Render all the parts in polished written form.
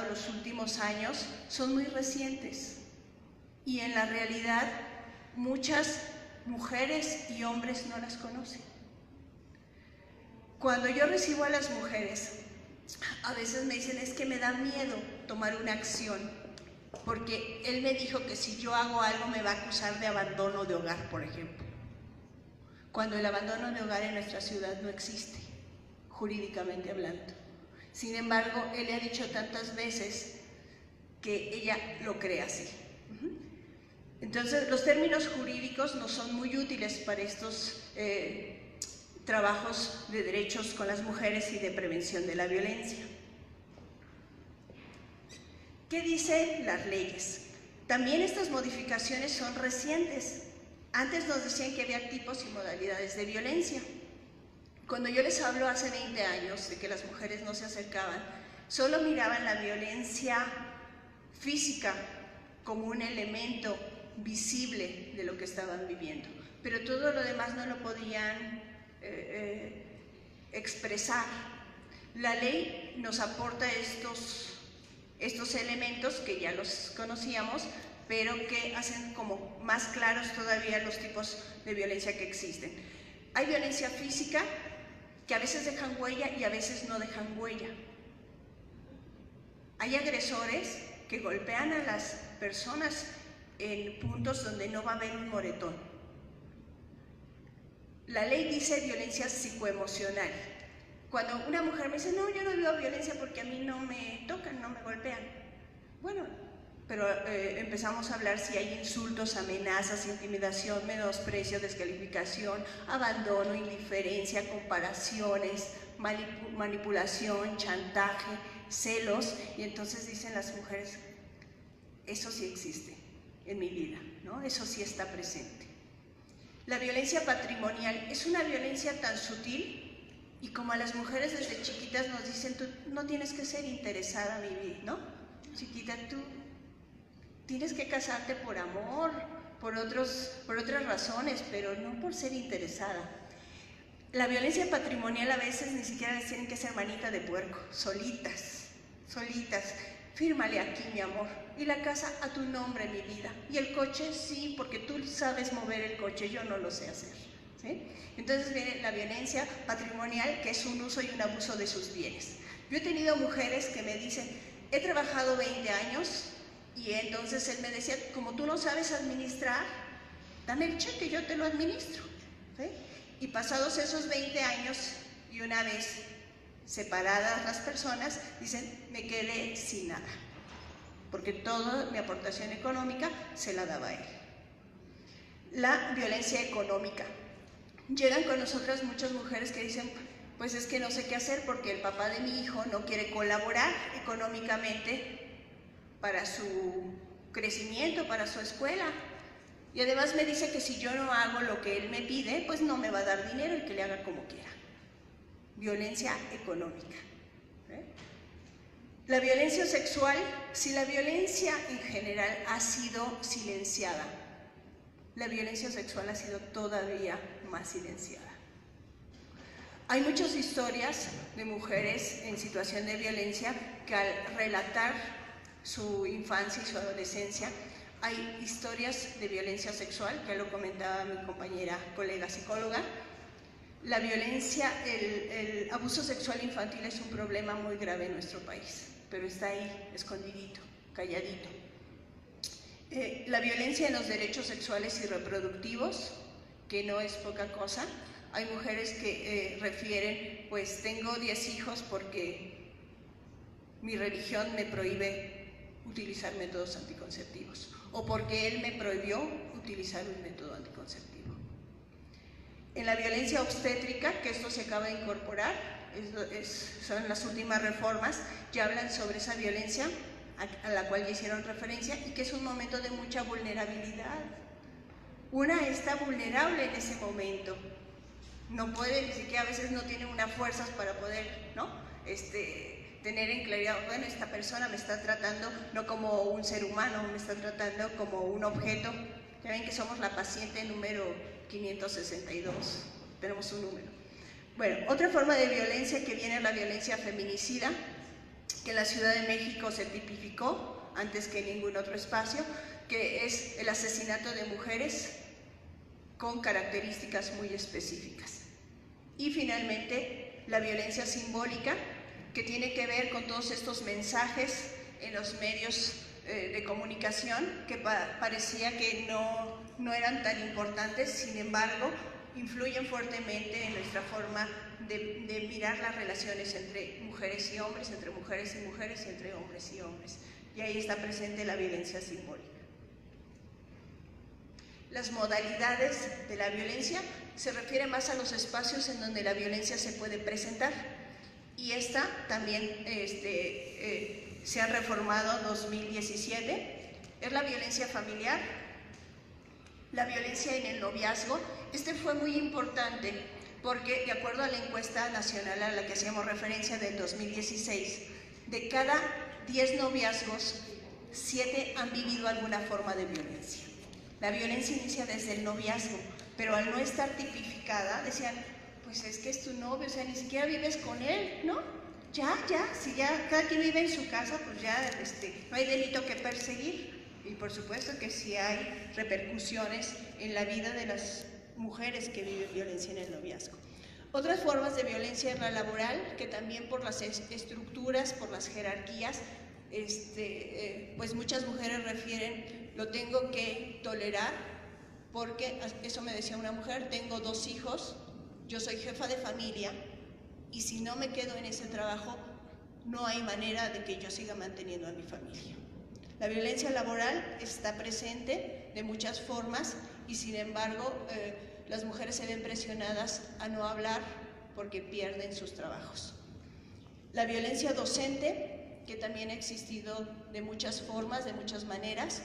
los últimos años son muy recientes y en la realidad muchas mujeres y hombres no las conocen. Cuando yo recibo a las mujeres, a veces me dicen, es que me da miedo tomar una acción, porque él me dijo que si yo hago algo me va a acusar de abandono de hogar, por ejemplo. Cuando el abandono de hogar en nuestra ciudad no existe, jurídicamente hablando. Sin embargo, él le ha dicho tantas veces que ella lo cree así. Entonces, los términos jurídicos no son muy útiles para estos trabajos de derechos con las mujeres y de prevención de la violencia. ¿Qué dicen las leyes? También estas modificaciones son recientes. Antes nos decían que había tipos y modalidades de violencia. Cuando yo les hablo hace 20 años de que las mujeres no se acercaban, solo miraban la violencia física como un elemento visible de lo que estaban viviendo, pero todo lo demás no lo podían expresar. La ley nos aporta estos elementos que ya los conocíamos, pero que hacen como más claros todavía los tipos de violencia que existen. Hay violencia física que a veces dejan huella y a veces no dejan huella. Hay agresores que golpean a las personas en puntos donde no va a haber un moretón. La ley dice violencia psicoemocional. Cuando una mujer me dice, no, yo no veo violencia porque a mí no me tocan, no me golpean. Bueno, pero empezamos a hablar si hay insultos, amenazas, intimidación, menosprecio, descalificación, abandono, indiferencia, comparaciones, manipulación, chantaje, celos, y entonces dicen las mujeres, eso sí existe en mi vida, ¿no? Eso sí está presente. La violencia patrimonial es una violencia tan sutil y como a las mujeres desde chiquitas nos dicen, tú no tienes que ser interesada, mi vida, ¿no? Chiquita, tú tienes que casarte por amor, por otras razones, pero no por ser interesada. La violencia patrimonial a veces ni siquiera les tienen que ser manita de puerco, solitas, fírmale aquí, mi amor, y la casa a tu nombre, mi vida, y el coche sí, porque tú sabes mover el coche, yo no lo sé hacer, ¿sí? Entonces viene la violencia patrimonial, que es un uso y un abuso de sus bienes. Yo he tenido mujeres que me dicen, he trabajado 20 años, y entonces él me decía, como tú no sabes administrar, dame el cheque, yo te lo administro, ¿sí? Y pasados esos 20 años, y una vez separadas las personas, dicen, me quedé sin nada, porque toda mi aportación económica se la daba a él. La violencia económica. Llegan con nosotras muchas mujeres que dicen, pues es que no sé qué hacer porque el papá de mi hijo no quiere colaborar económicamente para su crecimiento, para su escuela. Y además me dice que si yo no hago lo que él me pide, pues no me va a dar dinero y que le haga como quiera. Violencia económica. La violencia sexual, si la violencia en general ha sido silenciada, la violencia sexual ha sido todavía más silenciada. Hay muchas historias de mujeres en situación de violencia que al relatar su infancia y su adolescencia, hay historias de violencia sexual, que lo comentaba mi compañera, colega psicóloga. La violencia, el abuso sexual infantil es un problema muy grave en nuestro país, pero está ahí, escondidito, calladito. La violencia en los derechos sexuales y reproductivos, que no es poca cosa. Hay mujeres que refieren, pues tengo 10 hijos porque mi religión me prohíbe utilizar métodos anticonceptivos o porque él me prohibió utilizar un método anticonceptivo. En la violencia obstétrica, que esto se acaba de incorporar, son las últimas reformas, ya hablan sobre esa violencia a la cual ya hicieron referencia y que es un momento de mucha vulnerabilidad. Una está vulnerable en ese momento, no puede, ni siquiera a veces no tiene unas fuerzas para poder, ¿no? Tener en claridad, bueno, esta persona me está tratando no como un ser humano, me está tratando como un objeto. Ya ven que somos la paciente número 562, tenemos un número. Bueno, otra forma de violencia que viene es la violencia feminicida, que en la Ciudad de México se tipificó antes que en ningún otro espacio, que es el asesinato de mujeres con características muy específicas. Y finalmente, la violencia simbólica, que tiene que ver con todos estos mensajes en los medios de comunicación que parecía que no eran tan importantes, sin embargo, influyen fuertemente en nuestra forma de mirar las relaciones entre mujeres y hombres, entre mujeres y mujeres, y entre hombres y hombres. Y ahí está presente la violencia simbólica. Las modalidades de la violencia se refieren más a los espacios en donde la violencia se puede presentar. Y esta también se ha reformado en 2017. Es la violencia familiar, la violencia en el noviazgo. Este fue muy importante porque, de acuerdo a la encuesta nacional a la que hacíamos referencia del 2016, de cada 10 noviazgos, 7 han vivido alguna forma de violencia. La violencia inicia desde el noviazgo, pero al no estar tipificada, decían, pues es que es tu novio, o sea, ni siquiera vives con él, ¿no? Si ya cada quien vive en su casa, pues ya no hay delito que perseguir. Y por supuesto que sí hay repercusiones en la vida de las mujeres que viven violencia en el noviazgo. Otras formas de violencia en la laboral, que también por las estructuras, por las jerarquías, pues muchas mujeres refieren, lo tengo que tolerar, porque, eso me decía una mujer, tengo 2 hijos, yo soy jefa de familia, y si no me quedo en ese trabajo, no hay manera de que yo siga manteniendo a mi familia. La violencia laboral está presente de muchas formas y, sin embargo, las mujeres se ven presionadas a no hablar porque pierden sus trabajos. La violencia docente, que también ha existido de muchas formas, de muchas maneras,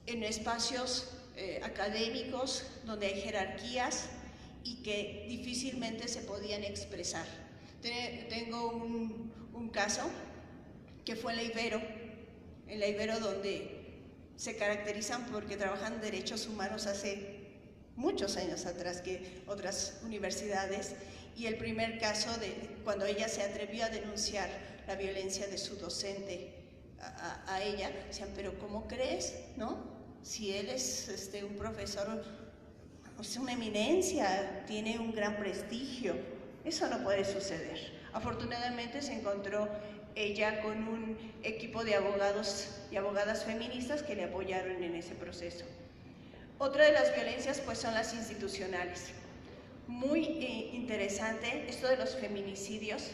en espacios académicos donde hay jerarquías y que difícilmente se podían expresar. Tengo un caso que fue en la Ibero, donde se caracterizan porque trabajan derechos humanos hace muchos años atrás que otras universidades, y el primer caso de cuando ella se atrevió a denunciar la violencia de su docente a ella, decían, pero ¿cómo crees? ¿No? Si él es un profesor, es una eminencia, tiene un gran prestigio, eso no puede suceder. Afortunadamente se encontró ella con un equipo de abogados y abogadas feministas que le apoyaron en ese proceso. Otra de las violencias pues son las institucionales. Muy interesante esto de los feminicidios,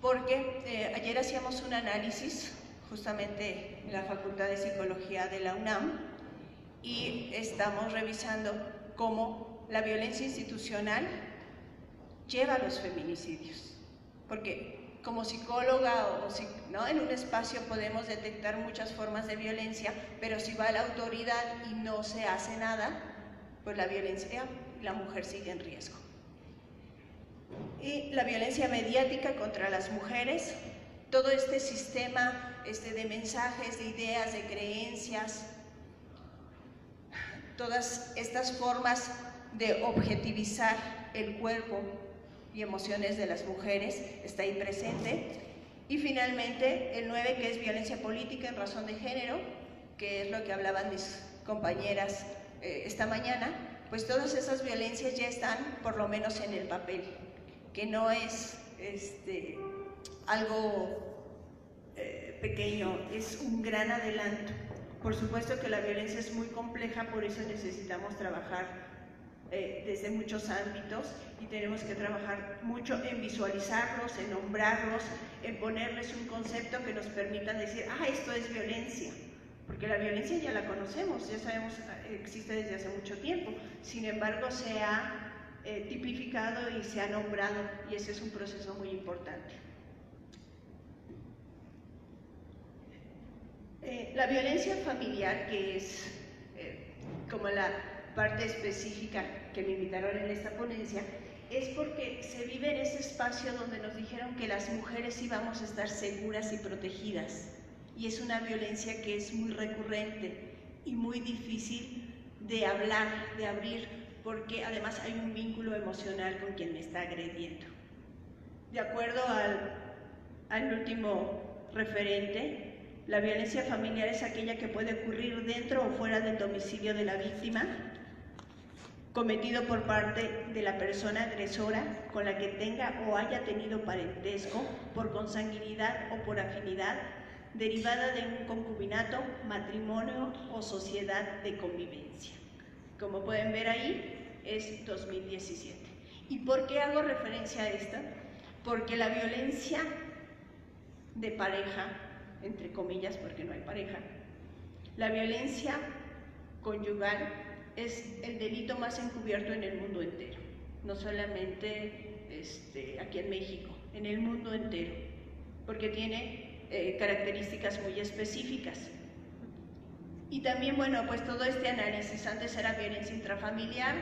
porque ayer hacíamos un análisis justamente en la Facultad de Psicología de la UNAM y estamos revisando cómo la violencia institucional lleva a los feminicidios, porque como psicóloga ¿no? En un espacio podemos detectar muchas formas de violencia, pero si va la autoridad y no se hace nada, pues la mujer sigue en riesgo. Y la violencia mediática contra las mujeres, todo este sistema de mensajes, de ideas, de creencias, todas estas formas de objetivizar el cuerpo y emociones de las mujeres está ahí presente. Y finalmente el 9, que es violencia política en razón de género, que es lo que hablaban mis compañeras esta mañana, pues todas esas violencias ya están por lo menos en el papel, que no es algo pequeño, es un gran adelanto. Por supuesto que la violencia es muy compleja, por eso necesitamos trabajar desde muchos ámbitos y tenemos que trabajar mucho en visualizarlos, en nombrarlos, en ponerles un concepto que nos permita decir, esto es violencia, porque la violencia ya la conocemos, ya sabemos, existe desde hace mucho tiempo, sin embargo se ha tipificado y se ha nombrado, y ese es un proceso muy importante. La violencia familiar, que es como la parte específica que me invitaron en esta ponencia, es porque se vive en ese espacio donde nos dijeron que las mujeres íbamos a estar seguras y protegidas, y es una violencia que es muy recurrente y muy difícil de hablar, de abrir, porque además hay un vínculo emocional con quien me está agrediendo. De acuerdo al al último referente, la violencia familiar es aquella que puede ocurrir dentro o fuera del domicilio de la víctima, cometido por parte de la persona agresora con la que tenga o haya tenido parentesco por consanguinidad o por afinidad, derivada de un concubinato, matrimonio o sociedad de convivencia. Como pueden ver ahí, es 2017. ¿Y por qué hago referencia a esto? Porque la violencia de pareja, entre comillas, porque no hay pareja, la violencia conyugal es el delito más encubierto en el mundo entero, no solamente aquí en México, en el mundo entero, porque tiene características muy específicas. Y también, bueno, pues todo este análisis, antes era violencia intrafamiliar,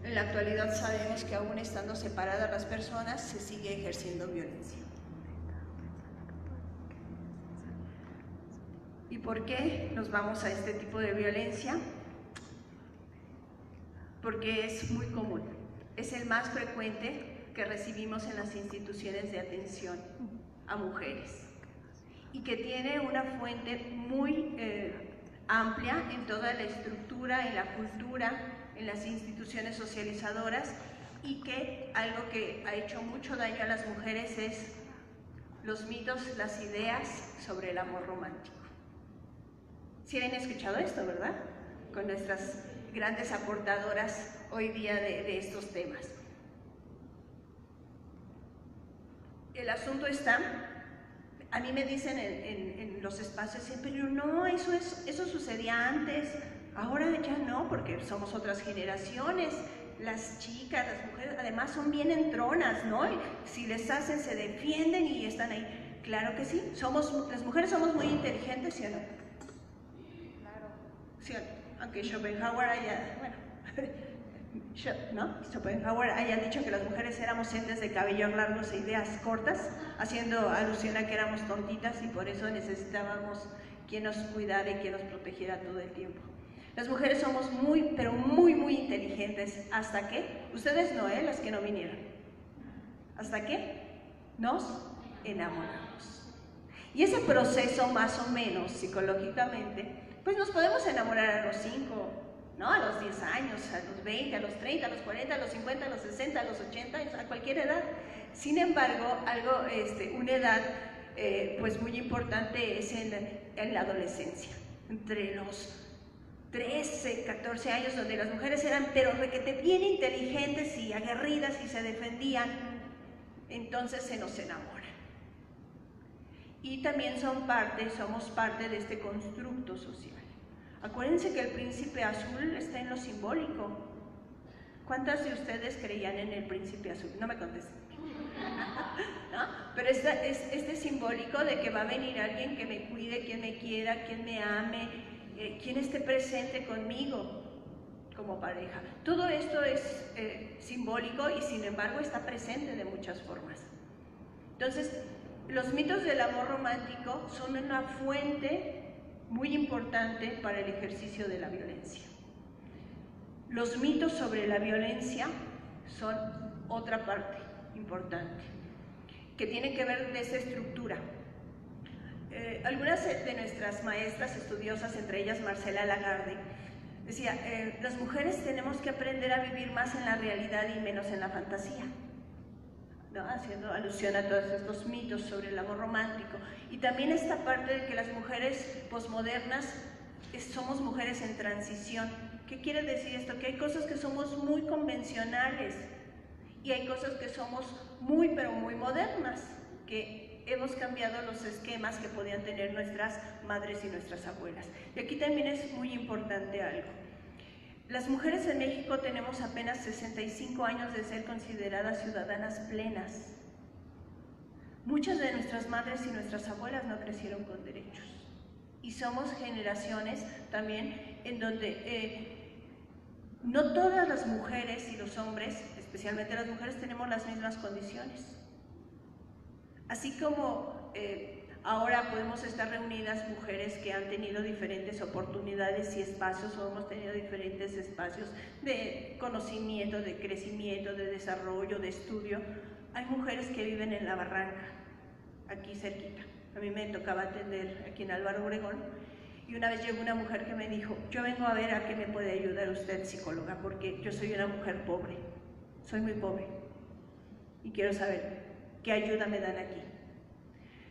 en la actualidad sabemos que aún estando separadas las personas se sigue ejerciendo violencia. ¿Y por qué nos vamos a este tipo de violencia? Porque es muy común, es el más frecuente que recibimos en las instituciones de atención a mujeres y que tiene una fuente muy amplia en toda la estructura, en la cultura, en las instituciones socializadoras, y que algo que ha hecho mucho daño a las mujeres es los mitos, las ideas sobre el amor romántico. Sí han escuchado esto, ¿verdad? Con nuestras grandes aportadoras hoy día de estos temas. El asunto está, a mí me dicen en los espacios siempre, pero no, eso sucedía antes, ahora ya no, porque somos otras generaciones, las chicas, las mujeres, además son bien entronas, ¿no? Y si les hacen, se defienden y están ahí. Claro que sí, las mujeres somos muy inteligentes, ¿sí o no? Claro. ¿Sí o no? Aunque Schopenhauer haya dicho que las mujeres éramos entes de cabello largos e ideas cortas, haciendo alusión a que éramos tontitas y por eso necesitábamos quien nos cuidara y quien nos protegiera todo el tiempo. Las mujeres somos muy, pero muy, muy inteligentes. ¿Hasta qué? Ustedes no, las que no vinieron. ¿Hasta qué? Nos enamoramos. Y ese proceso, más o menos, psicológicamente, pues nos podemos enamorar a los 5, ¿no? A los 10 años, a los 20, a los 30, a los 40, a los 50, a los 60, a los 80, a cualquier edad. Sin embargo, una edad pues muy importante es en la adolescencia, entre los 13, 14 años, donde las mujeres eran pero requete bien inteligentes y aguerridas y se defendían, entonces se nos enamoran. Y también somos parte de este constructo social. Acuérdense que el príncipe azul está en lo simbólico. ¿Cuántas de ustedes creían en el príncipe azul? No me contesten. ¿No? Pero este simbólico de que va a venir alguien que me cuide, quien me quiera, quien me ame, quien esté presente conmigo como pareja. Todo esto es simbólico y sin embargo está presente de muchas formas. Entonces, los mitos del amor romántico son una fuente muy importante para el ejercicio de la violencia. Los mitos sobre la violencia son otra parte importante, que tiene que ver de esa estructura. Algunas de nuestras maestras estudiosas, entre ellas Marcela Lagarde, decía, las mujeres tenemos que aprender a vivir más en la realidad y menos en la fantasía, ¿no? Haciendo alusión a todos estos mitos sobre el amor romántico. Y también esta parte de que las mujeres posmodernas somos mujeres en transición. ¿Qué quiere decir esto? Que hay cosas que somos muy convencionales y hay cosas que somos muy, pero muy modernas, que hemos cambiado los esquemas que podían tener nuestras madres y nuestras abuelas. Y aquí también es muy importante algo. Las mujeres en México tenemos apenas 65 años de ser consideradas ciudadanas plenas. Muchas de nuestras madres y nuestras abuelas no crecieron con derechos. Y somos generaciones también en donde no todas las mujeres y los hombres, especialmente las mujeres, tenemos las mismas condiciones. Así como ahora podemos estar reunidas mujeres que han tenido diferentes oportunidades y espacios, o hemos tenido diferentes espacios de conocimiento, de crecimiento, de desarrollo, de estudio, hay mujeres que viven en la barranca, aquí cerquita. A mí me tocaba atender aquí en Álvaro Obregón, y una vez llegó una mujer que me dijo, yo vengo a ver a qué me puede ayudar usted, psicóloga, porque yo soy una mujer pobre, soy muy pobre, y quiero saber qué ayuda me dan aquí.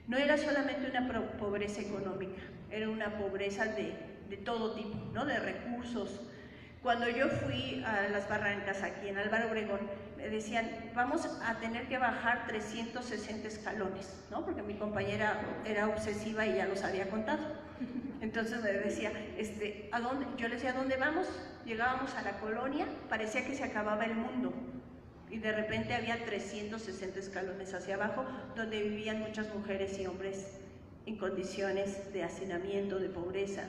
No era solamente una pobreza económica, era una pobreza de todo tipo, ¿no? De recursos. Cuando yo fui a las barrancas aquí en Álvaro Obregón, me decían, vamos a tener que bajar 360 escalones, ¿no? Porque mi compañera era obsesiva y ya los había contado. Entonces me decía, ¿a dónde? Yo le decía, ¿a dónde vamos? Llegábamos a la colonia, parecía que se acababa el mundo. Y de repente había 360 escalones hacia abajo, donde vivían muchas mujeres y hombres en condiciones de hacinamiento, de pobreza,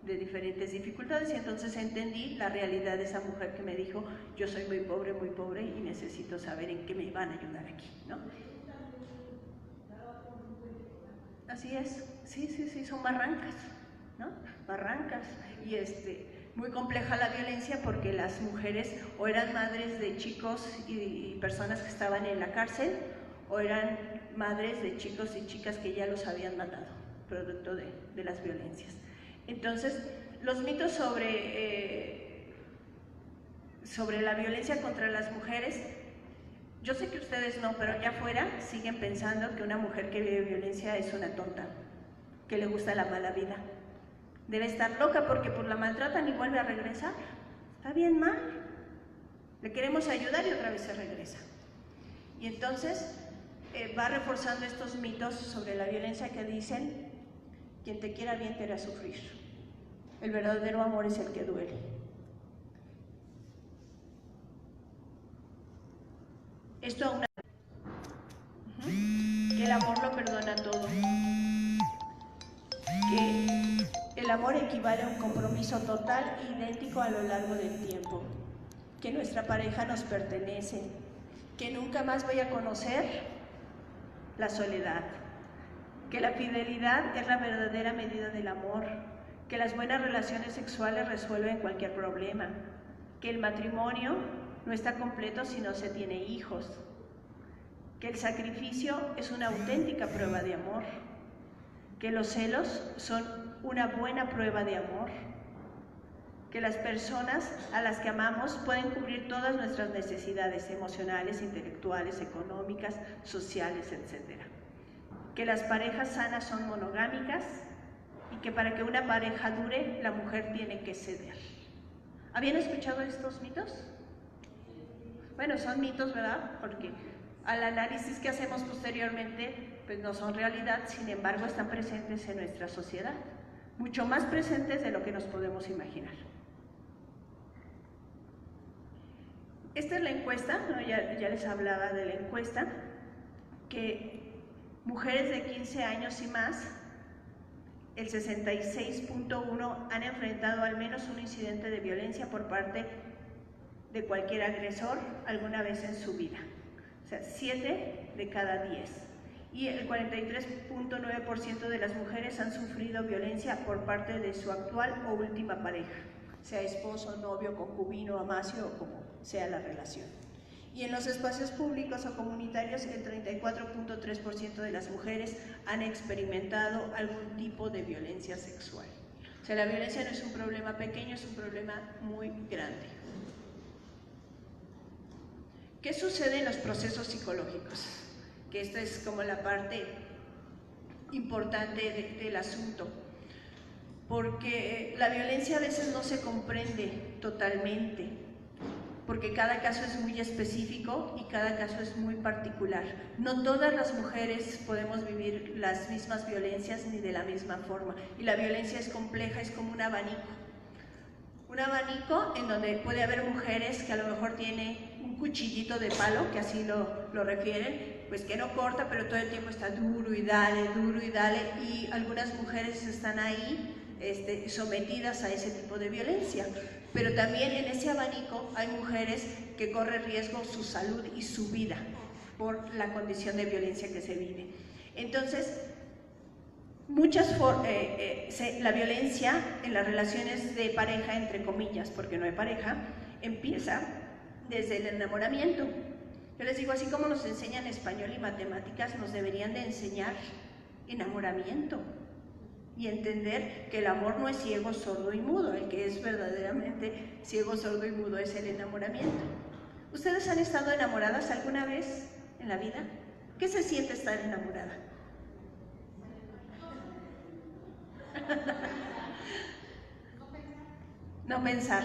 de diferentes dificultades. Y entonces entendí la realidad de esa mujer que me dijo, yo soy muy pobre y necesito saber en qué me van a ayudar aquí, ¿no? Así es, sí, son barrancas, ¿no? Barrancas. Y muy compleja la violencia porque las mujeres o eran madres de chicos y personas que estaban en la cárcel, o eran madres de chicos y chicas que ya los habían matado, producto de las violencias. Entonces, los mitos sobre la violencia contra las mujeres, yo sé que ustedes no, pero allá afuera siguen pensando que una mujer que vive violencia es una tonta, que le gusta la mala vida. Debe estar loca porque pues la maltratan y vuelve a regresar. Está bien mal. Le queremos ayudar y otra vez se regresa. Y entonces va reforzando estos mitos sobre la violencia que dicen, quien te quiera bien te hará sufrir. El verdadero amor es el que duele. Esto a una... Que el amor lo perdona todo. Que el amor equivale a un compromiso total e idéntico a lo largo del tiempo. Que nuestra pareja nos pertenece. Que nunca más voy a conocer la soledad. Que la fidelidad es la verdadera medida del amor. Que las buenas relaciones sexuales resuelven cualquier problema. Que el matrimonio no está completo si no se tiene hijos. Que el sacrificio es una auténtica prueba de amor. Que los celos son una buena prueba de amor. Que las personas a las que amamos pueden cubrir todas nuestras necesidades emocionales, intelectuales, económicas, sociales, etc. Que las parejas sanas son monogámicas y que para que una pareja dure, la mujer tiene que ceder. ¿Habían escuchado estos mitos? Bueno, son mitos, ¿verdad? Porque al análisis que hacemos posteriormente, pues no son realidad, sin embargo están presentes en nuestra sociedad, mucho más presentes de lo que nos podemos imaginar. Esta es la encuesta, ¿no? ya les hablaba de la encuesta, que mujeres de 15 años y más, el 66.1 han enfrentado al menos un incidente de violencia por parte de cualquier agresor alguna vez en su vida. O sea, 7 de cada 10. Y el 43.9% de las mujeres han sufrido violencia por parte de su actual o última pareja, sea esposo, novio, concubino, amasio o como sea la relación. Y en los espacios públicos o comunitarios, el 34.3% de las mujeres han experimentado algún tipo de violencia sexual. O sea, la violencia no es un problema pequeño, es un problema muy grande. ¿Qué sucede en los procesos psicológicos? Que esta es como la parte importante del asunto, porque la violencia a veces no se comprende totalmente, porque cada caso es muy específico y cada caso es muy particular. No todas las mujeres podemos vivir las mismas violencias ni de la misma forma, y la violencia es compleja, es como un abanico. Un abanico en donde puede haber mujeres que a lo mejor tienen un cuchillito de palo, que así lo refieren, pues que no corta, pero todo el tiempo está duro y dale, y algunas mujeres están ahí sometidas a ese tipo de violencia. Pero también en ese abanico hay mujeres que corren riesgo su salud y su vida por la condición de violencia que se vive. Entonces, la violencia en las relaciones de pareja, entre comillas, porque no hay pareja, empieza desde el enamoramiento. Yo les digo, así como nos enseñan español y matemáticas, nos deberían de enseñar enamoramiento y entender que el amor no es ciego, sordo y mudo. El que es verdaderamente ciego, sordo y mudo es el enamoramiento. ¿Ustedes han estado enamoradas alguna vez en la vida? ¿Qué se siente estar enamorada? No pensar.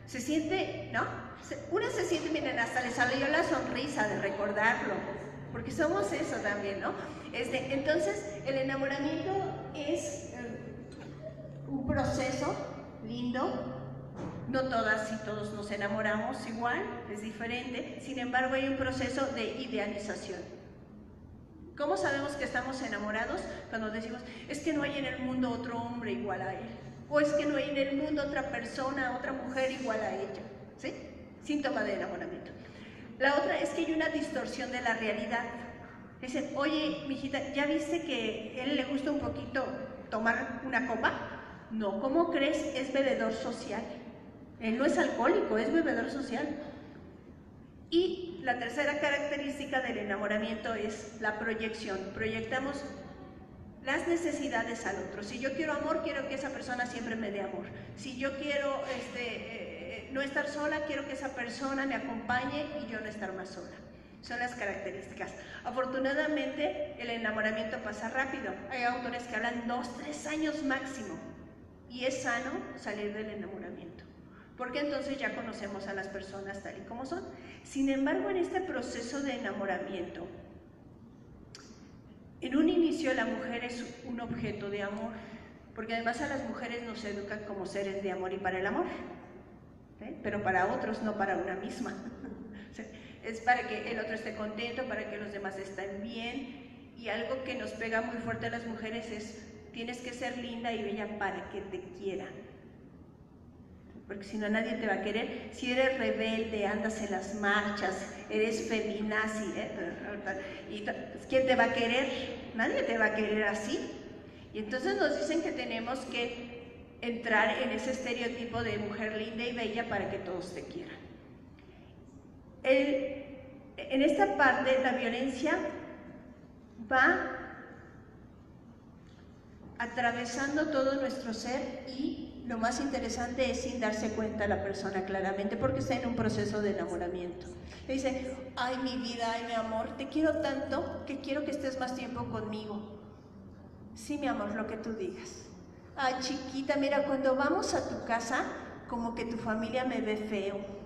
Se siente, ¿no? Una se siente, miren, hasta le salió la sonrisa de recordarlo, porque somos eso también, ¿no? Entonces, el enamoramiento es un proceso lindo. No todas y todos nos enamoramos igual, es diferente. Sin embargo, hay un proceso de idealización. ¿Cómo sabemos que estamos enamorados? Cuando decimos, es que no hay en el mundo otro hombre igual a él. O es que no hay en el mundo otra persona, otra mujer igual a ella. ¿Sí? Síntoma de enamoramiento. La otra es que hay una distorsión de la realidad. Dicen, oye, mijita, ¿ya viste que a él le gusta un poquito tomar una copa? No, ¿cómo crees? Es bebedor social. Él no es alcohólico, es bebedor social. Y la tercera característica del enamoramiento es la proyección. Proyectamos las necesidades al otro. Si yo quiero amor, quiero que esa persona siempre me dé amor. Si yo quiero no estar sola, quiero que esa persona me acompañe y yo no estar más sola. Son las características. Afortunadamente, el enamoramiento pasa rápido. Hay autores que hablan 2, 3 años máximo. Y es sano salir del enamoramiento, porque entonces ya conocemos a las personas tal y como son. Sin embargo, en este proceso de enamoramiento, en un inicio la mujer es un objeto de amor, porque además a las mujeres nos educan como seres de amor y para el amor, pero para otros, no para una misma. Es para que el otro esté contento, para que los demás estén bien. Y algo que nos pega muy fuerte a las mujeres es: tienes que ser linda y bella para que te quieran, porque si no nadie te va a querer. Si eres rebelde, andas en las marchas, eres feminazi, ¿quién te va a querer? Nadie te va a querer así. Y entonces nos dicen que tenemos que entrar en ese estereotipo de mujer linda y bella para que todos te quieran. En esta parte la violencia va atravesando todo nuestro ser, y lo más interesante es sin darse cuenta la persona claramente, porque está en un proceso de enamoramiento. Le dice, ay mi vida, ay mi amor, te quiero tanto que quiero que estés más tiempo conmigo. Sí mi amor, lo que tú digas. Ay chiquita, mira, cuando vamos a tu casa, como que tu familia me ve feo.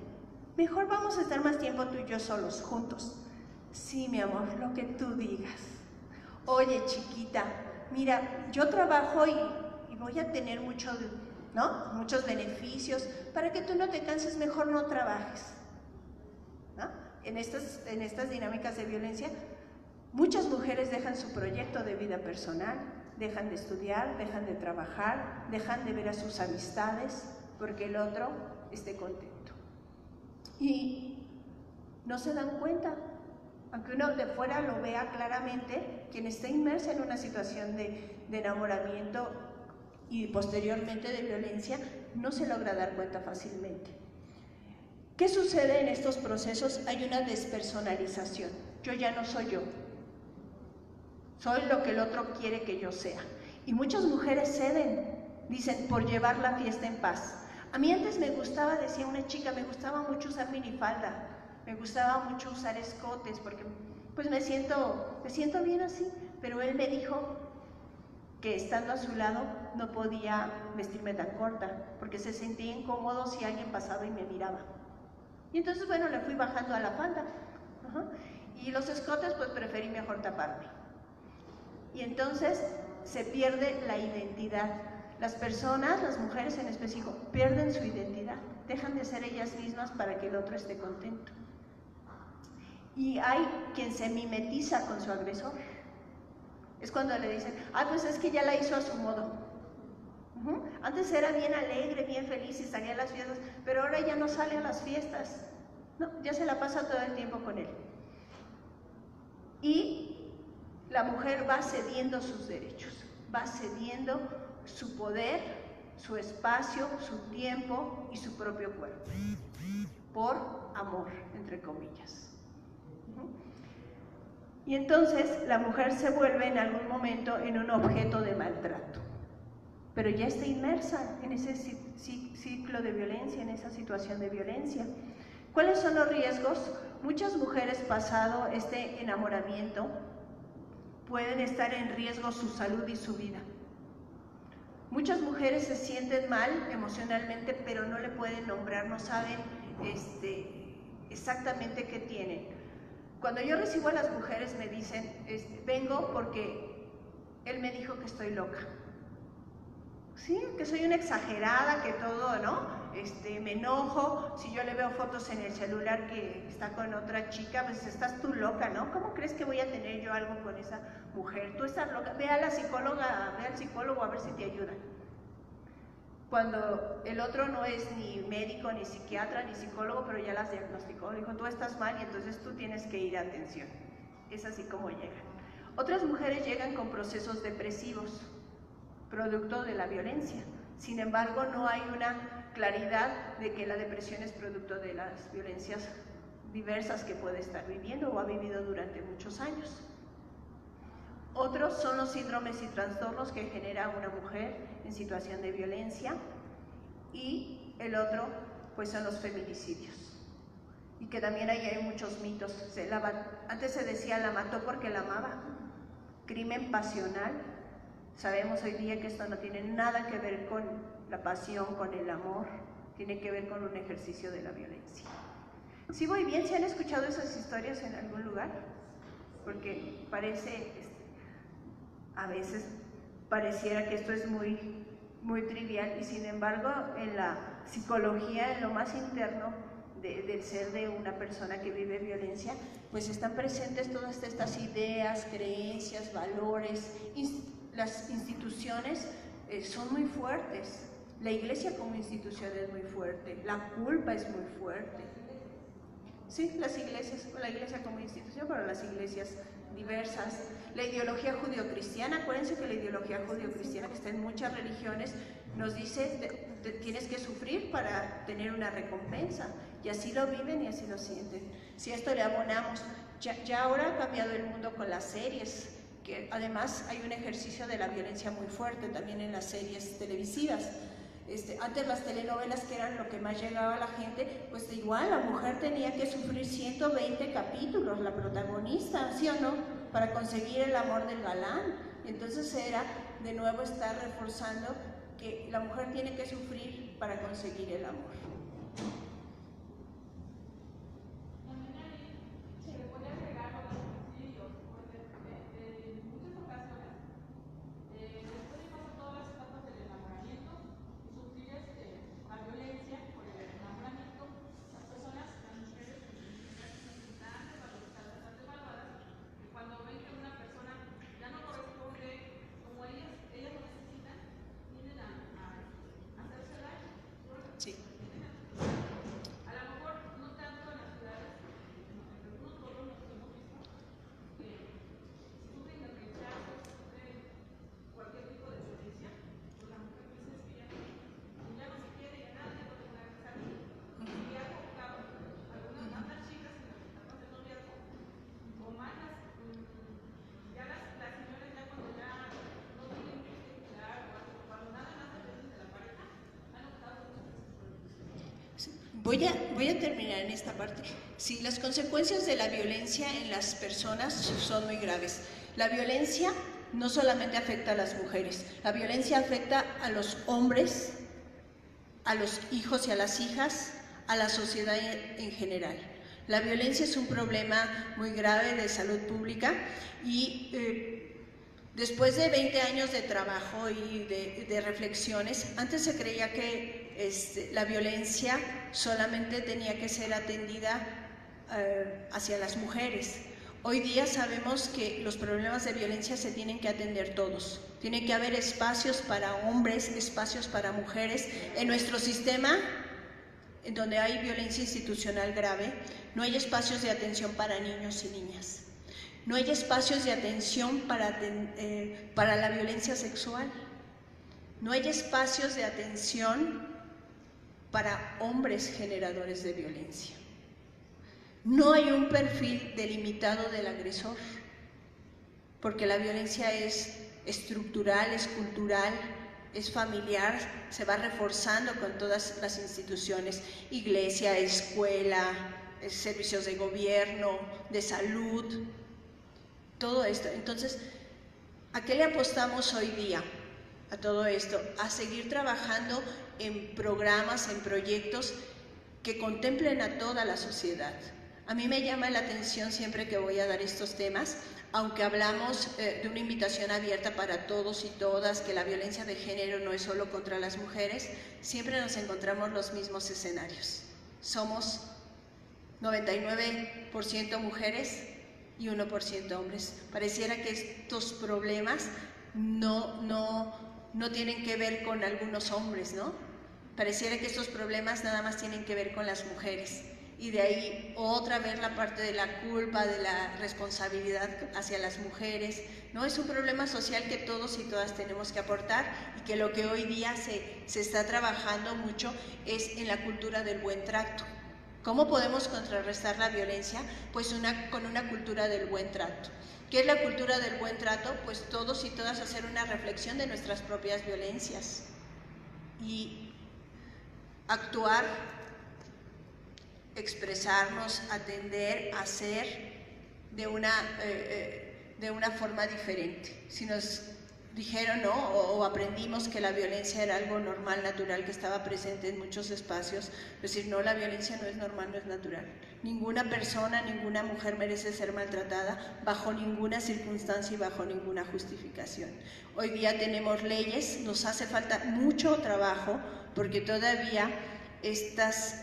Mejor vamos a estar más tiempo tú y yo solos, juntos. Sí mi amor, lo que tú digas. Oye chiquita, mira, yo trabajo y voy a tener muchos beneficios. Para que tú no te canses, mejor no trabajes, ¿no? En estas dinámicas de violencia, muchas mujeres dejan su proyecto de vida personal, dejan de estudiar, dejan de trabajar, dejan de ver a sus amistades, porque el otro esté contento. Y no se dan cuenta. Aunque uno de fuera lo vea claramente, quien está inmersa en una situación de enamoramiento y posteriormente de violencia, no se logra dar cuenta fácilmente. ¿Qué sucede en estos procesos? Hay una despersonalización. Yo ya no soy yo. Soy lo que el otro quiere que yo sea. Y muchas mujeres ceden, dicen, por llevar la fiesta en paz. A mí antes me gustaba, decía una chica, me gustaba mucho usar minifalda. Me gustaba mucho usar escotes porque pues me siento bien así, pero él me dijo que estando a su lado no podía vestirme tan corta porque se sentía incómodo si alguien pasaba y me miraba. Y entonces, bueno, le fui bajando a la falda. Y los escotes, pues preferí mejor taparme. Y entonces se pierde la identidad. Las personas, las mujeres en específico, pierden su identidad, dejan de ser ellas mismas para que el otro esté contento. Y hay quien se mimetiza con su agresor. Es cuando le dicen, ah, pues es que ya la hizo a su modo. Antes era bien alegre, bien feliz y salía a las fiestas, pero ahora ya no sale a las fiestas. No, ya se la pasa todo el tiempo con él. Y la mujer va cediendo sus derechos, va cediendo su poder, su espacio, su tiempo y su propio cuerpo, por amor, entre comillas. Y entonces la mujer se vuelve en algún momento en un objeto de maltrato, pero ya está inmersa en ese ciclo de violencia, en esa situación de violencia. ¿Cuáles son los riesgos? Muchas mujeres pasado este enamoramiento pueden estar en riesgo su salud y su vida. Muchas mujeres se sienten mal emocionalmente, pero no le pueden nombrar, no saben exactamente qué tienen. Cuando yo recibo a las mujeres me dicen, vengo porque él me dijo que estoy loca. Sí, que soy una exagerada, que todo, ¿no? Me enojo, si yo le veo fotos en el celular que está con otra chica, pues estás tú loca, ¿no? ¿Cómo crees que voy a tener yo algo con esa mujer? Tú estás loca, ve a la psicóloga, ve al psicólogo a ver si te ayuda. Cuando el otro no es ni médico, ni psiquiatra, ni psicólogo, pero ya las diagnosticó, dijo, tú estás mal y entonces tú tienes que ir a atención. Es así como llegan. Otras mujeres llegan con procesos depresivos, producto de la violencia. Sin embargo, no hay una claridad de que la depresión es producto de las violencias diversas que puede estar viviendo o ha vivido durante muchos años. Otros son los síndromes y trastornos que genera una mujer en situación de violencia, y el otro pues son los feminicidios, y que también ahí hay muchos mitos. Antes se decía la mató porque la amaba, crimen pasional. Sabemos hoy día que esto no tiene nada que ver con la pasión, con el amor, tiene que ver con un ejercicio de la violencia. ¿Sí voy bien? ¿Se han escuchado esas historias en algún lugar? Porque parece, a veces pareciera que esto es muy trivial, y sin embargo en la psicología, en lo más interno del ser de una persona que vive violencia, pues están presentes todas estas ideas, creencias, valores. Las instituciones son muy fuertes. La iglesia como institución es muy fuerte, la culpa es muy fuerte. Sí, las iglesias, la iglesia como institución, pero las iglesias diversas. La ideología judio-cristiana, acuérdense que la ideología judio-cristiana, que está en muchas religiones, nos dice tienes que sufrir para tener una recompensa, y así lo viven y así lo sienten. Si a esto le abonamos, ya ahora ha cambiado el mundo con las series, que además hay un ejercicio de la violencia muy fuerte también en las series televisivas. Antes las telenovelas, que eran lo que más llegaba a la gente, pues igual la mujer tenía que sufrir 120 capítulos, la protagonista, ¿sí o no?, para conseguir el amor del galán. Entonces era de nuevo estar reforzando que la mujer tiene que sufrir para conseguir el amor. Voy a terminar en esta parte. Sí, las consecuencias de la violencia en las personas son muy graves. La violencia no solamente afecta a las mujeres, la violencia afecta a los hombres, a los hijos y a las hijas, a la sociedad en general. La violencia es un problema muy grave de salud pública, y después de 20 años de trabajo y de reflexiones, antes se creía que la violencia solamente tenía que ser atendida hacia las mujeres. Hoy día sabemos que los problemas de violencia se tienen que atender todos. Tiene que haber espacios para hombres, espacios para mujeres. En nuestro sistema, en donde hay violencia institucional grave, no hay espacios de atención para niños y niñas. No hay espacios de atención para la violencia sexual. No hay espacios de atención para hombres generadores de violencia. No hay un perfil delimitado del agresor, porque la violencia es estructural, es cultural, es familiar, se va reforzando con todas las instituciones, iglesia, escuela, servicios de gobierno, de salud, todo esto. Entonces, ¿a qué le apostamos hoy día? A todo esto, a seguir trabajando en programas, en proyectos que contemplen a toda la sociedad. A mí me llama la atención siempre que voy a dar estos temas, aunque hablamos de una invitación abierta para todos y todas, que la violencia de género no es solo contra las mujeres, siempre nos encontramos los mismos escenarios. Somos 99% mujeres y 1% hombres. Pareciera que estos problemas no tienen que ver con algunos hombres, ¿no? Pareciera que estos problemas nada más tienen que ver con las mujeres. Y de ahí otra vez la parte de la culpa, de la responsabilidad hacia las mujeres, ¿no? Es un problema social que todos y todas tenemos que aportar y que lo que hoy día se está trabajando mucho es en la cultura del buen trato. ¿Cómo podemos contrarrestar la violencia? Pues con una cultura del buen trato. ¿Qué es la cultura del buen trato? Pues todos y todas hacer una reflexión de nuestras propias violencias y actuar, expresarnos, atender, hacer de una forma diferente. Si nos dijeron, ¿no? o aprendimos que la violencia era algo normal, natural, que estaba presente en muchos espacios, decir, no, la violencia no es normal, no es natural. Ninguna persona, ninguna mujer merece ser maltratada bajo ninguna circunstancia y bajo ninguna justificación. Hoy día tenemos leyes, nos hace falta mucho trabajo porque todavía estas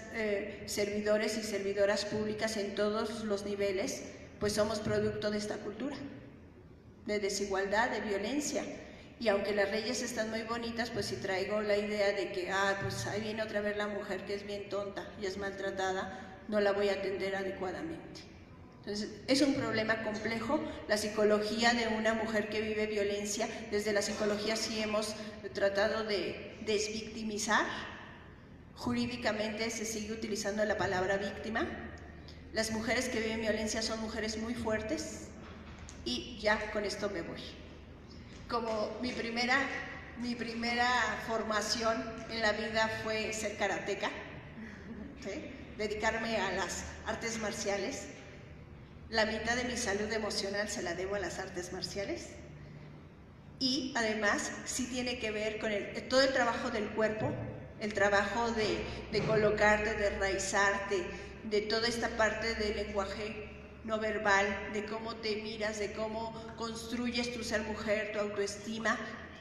servidores y servidoras públicas en todos los niveles, pues somos producto de esta cultura de desigualdad, de violencia. Y aunque las leyes están muy bonitas, pues si traigo la idea de que, pues ahí viene otra vez la mujer que es bien tonta y es maltratada, no la voy a atender adecuadamente. Entonces, es un problema complejo. La psicología de una mujer que vive violencia, desde la psicología sí hemos tratado de desvictimizar. Jurídicamente se sigue utilizando la palabra víctima. Las mujeres que viven violencia son mujeres muy fuertes y ya con esto me voy. Como mi primera formación en la vida fue ser karateca, ¿sí? Dedicarme a las artes marciales. La mitad de mi salud emocional se la debo a las artes marciales y además sí tiene que ver con todo el trabajo del cuerpo, el trabajo de colocarte, de enraizarte, de toda esta parte del lenguaje no verbal, de cómo te miras, de cómo construyes tu ser mujer, tu autoestima,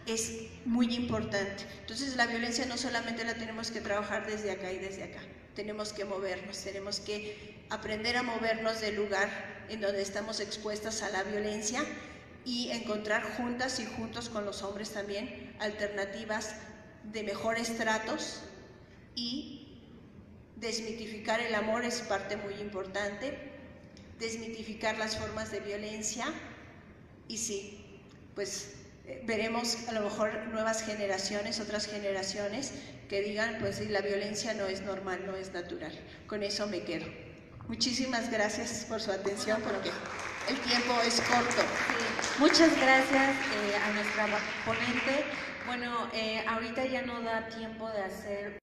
es muy importante. Entonces la violencia no solamente la tenemos que trabajar desde acá y desde acá, tenemos que movernos, tenemos que aprender a movernos del lugar en donde estamos expuestas a la violencia y encontrar juntas y juntos con los hombres también alternativas de mejores tratos y desmitificar el amor es parte muy importante, desmitificar las formas de violencia y sí, pues veremos a lo mejor nuevas generaciones, otras generaciones que digan, pues sí, la violencia no es normal, no es natural. Con eso me quedo. Muchísimas gracias por su atención porque el tiempo es corto. Sí. Muchas gracias a nuestra ponente. Bueno, ahorita ya no da tiempo de hacer